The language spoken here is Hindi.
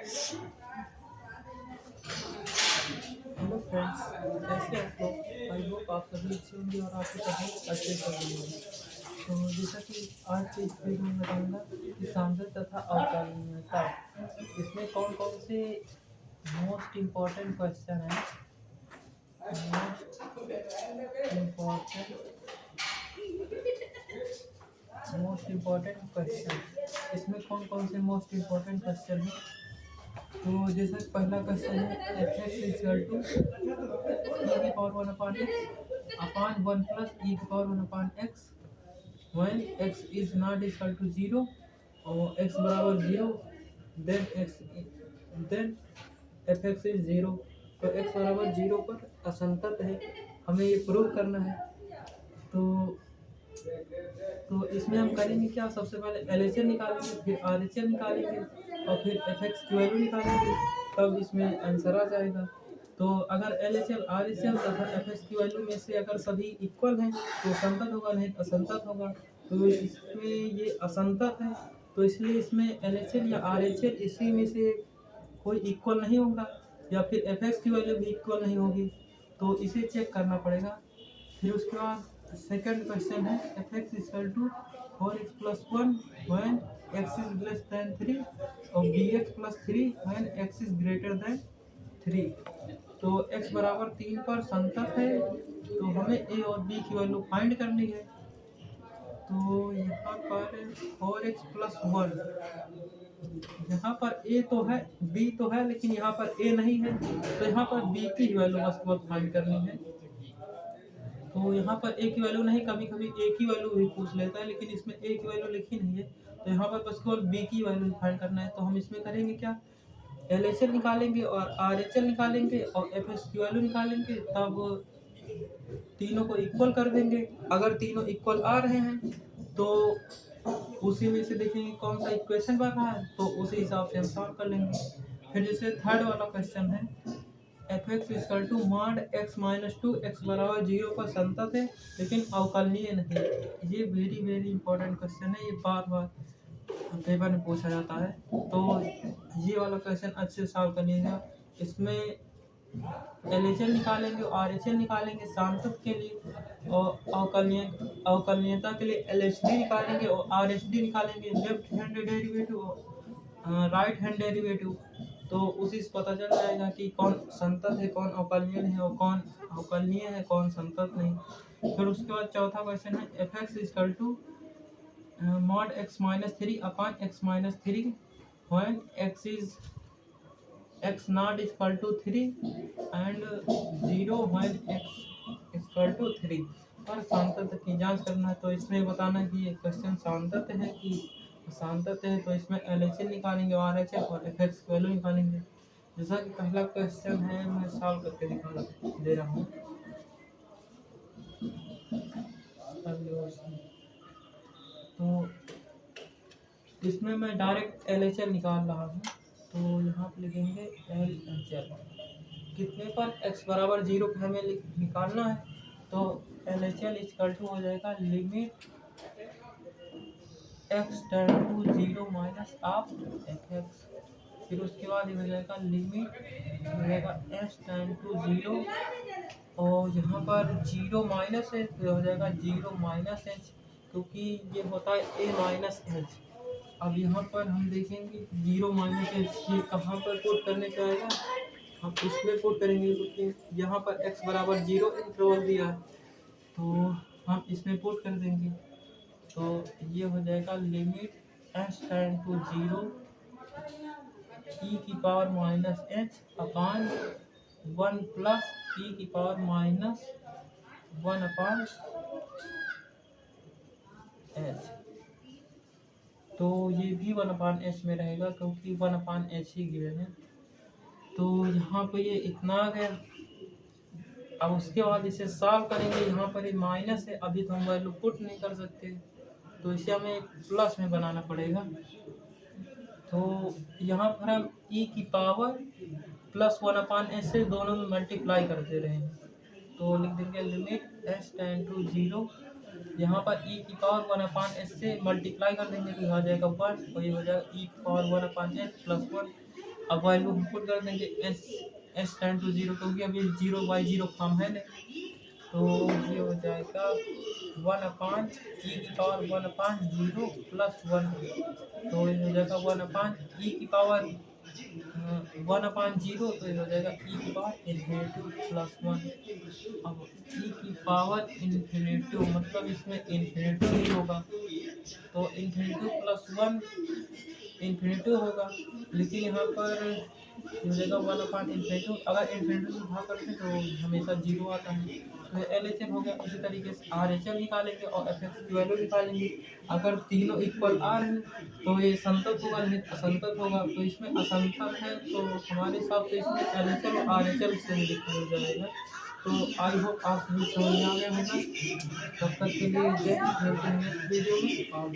हेलो फ्रेंड्स, कैसे हैं आप लोग? आई होप आप सभी अच्छे होंगे और आपके सभी अच्छे चल रही होंगे। तो जैसा कि आज के इस वीडियो में बताऊंगा कि सांद्रता तथा अवकालीनता, इसमें कौन कौन से मोस्ट इम्पॉर्टेंट क्वेश्चन हैं। मोस्ट इम्पॉर्टेंट क्वेश्चन, इसमें कौन कौन से मोस्ट इम्पॉर्टेंट क्वेश्चन हैं। तो जैसा कि पहला क्वेश्चन है F x equal to E की power one upon X upon one plus E की power one upon X when x is not equal to 0 और x बराबर 0 then एफ एक्स इज 0। तो x बराबर 0 पर असंतत है, हमें ये प्रूव करना है। तो इसमें हम करेंगे क्या, सबसे पहले एलएचएल निकालेंगे, फिर आरएचएल निकालेंगे और फिर एफ एक्स की वैल्यू निकालेंगे, तब इसमें आंसर आ जाएगा। तो अगर एलएचएल आरएचएल तथा एफ एक्स की वैल्यू में से अगर सभी इक्वल हैं तो संतत होगा, नहीं असंतत होगा। तो इसमें ये असंतत है, तो इसलिए इसमें एलएचएल या आरएचएल इसी में से कोई इक्वल नहीं होगा, या फिर एफ एक्स की वैल्यू भी इक्वल नहीं होगी, तो इसे चेक करना पड़ेगा। फिर उसके बाद सेकंड क्वेश्चन है F x equal to 4x plus 1 when x is less than 3 और bx plus 3 when x is greater than 3। तो x बराबर 3 पर संतत है, तो हमें a और b की वैल्यू फाइंड करनी है। तो यहाँ पर 4x प्लस 1, यहाँ पर a तो है b तो है, लेकिन यहाँ पर a नहीं है, तो यहाँ पर b की वैल्यू बस फाइंड करनी है। तो यहाँ पर ए की वैल्यू नहीं, कभी कभी ए की वैल्यू भी पूछ लेता है, लेकिन इसमें ए की वैल्यू लिखी नहीं है, तो यहाँ पर बस केवल बी की वैल्यू फाइंड करना है। तो हम इसमें करेंगे क्या, एल निकालेंगे और आर निकालेंगे और एफ एस की वैल्यू निकालेंगे, तब तीनों को इक्वल कर देंगे। अगर तीनों इक्वल आ रहे हैं तो उसी में से देखेंगे कौन सा इक्वेशन बन रहा है, तो उसी हिसाब से हम सॉल्व कर लेंगे। फिर जैसे थर्ड वाला क्वेश्चन है F x equal to mod x minus 2 x बराबर 0 पर संतत है लेकिन अवकलनीय नहीं। ये वेरी इंपॉर्टेंट क्वेश्चन है, ये बार बार पेपर में पूछा जाता है, तो ये वाला क्वेश्चन अच्छे से सॉल्व करिएगा। इसमें एल निकालेंगे और आर निकालेंगे सांतत के लिए, और अवकलनीयता के लिए एल निकालेंगे और आर निकालेंगे, लेफ्ट हैंड डेरिवेटिव और राइट हैंड डेरिवेटिव। तो उसी से पता चल जाएगा कि कौन संतत है, कौन अवकलनीय है और कौन अवकलनीय है, कौन संतत नहीं। फिर उसके बाद चौथा क्वेश्चन है F x equal to mod x minus 3 upon x minus 3 when x not equal to 3 and 0 when x equal to 3 और सांतत की जांच करना है। तो इसमें बताना कि ये क्वेश्चन सांतत है कि सांतत है, तो इसमें एल निकालेंगे और आर और एफ एक्स की वैल्यू निकालेंगे। जैसा कि पहला क्वेश्चन है, मैं सॉल्व करके दिखा दे रहा हूँ। तो इसमें मैं डायरेक्ट एल निकाल रहा हूँ, तो यहाँ पे लिखेंगे एल कितने पर x बराबर 0 पे हमें निकालना है, तो एल इक्वल टू हो जाएगा limit x tend to 0 minus of f x. फिर उसके बाद ये हो जाएगा लिमिट रहेगा एस टेंड टू 0 और यहाँ पर 0 माइनस है, तो हो जाएगा 0 माइनस एच, क्योंकि ये होता है a माइनस एच। अब यहाँ पर हम देखेंगे 0 माइनस एच ये कहाँ पर पुट करने का आएगा, हम इसमें पुट करेंगे, क्योंकि यहाँ पर x बराबर 0 इंटरवल दिया है, तो हम इसमें पुट कर देंगे। तो ये हो जाएगा लिमिट एस टेंड टू 0 ई की पावर माइनस एच अपान 1 प्लस ई की पावर माइनस 1 अपान एच। तो ये भी 1 अपान एच में रहेगा, क्योंकि 1 अपान एच ही गिवन है। तो यहाँ पे ये इतना आ गया। अब उसके बाद इसे सॉल्व करेंगे, यहाँ पर ये माइनस है, अभी तो हम वैल्यू पुट नहीं कर सकते, तो इसे हमें प्लस में बनाना पड़ेगा। तो यहाँ पर हम e की पावर प्लस 1 अपान एच से दोनों में मल्टीप्लाई करते रहे हैं, तो लिख देंगे लिमिट एस टेंड टू 0, यहाँ पर e की पावर 1 अपान एच से मल्टीप्लाई कर देंगे तो आ जाएगा 1, और ये हो जाएगा e की पावर 1 अपान एच प्लस 1। अब वैल्यू हम पुट कर देंगे एस टेंड टू जीरो, क्योंकि अभी 0/0 फॉर्म है नहीं, तो ये हो जाएगा 1/(e⁻1/0 + 1), तो ये हो जाएगा 1/(e⁻1/0), तो ये हो जाएगा e⁻∞ + 1। अब e⁻∞ मतलब इसमें इन्फिनिटी ही होगा, तो इन्फिनिटी +1 इन्फिनिटी होगा, लेकिन यहाँ पर ये हो जाएगा 1/∞। अगर इन्फिनिटी से भाग करते हैं तो हमेशा 0 आता है, तो ये LHS हो गया। इसी तरीके से RHS निकालेंगे और FX की वैल्यू निकालेंगे। अगर तीनों इक्वल आ रहे हैं तो ये संतत होगा, नहीं असंतत होगा, तो इसमें असंतत है, तो हमारे हिसाब से इसमें LHS और RHS से लिखा जाएगा। तो आई होप आप सभी समझ में आ गया होगा। तब तक के लिए जय हिंद, मिलते हैं नेक्स्ट वीडियो में। और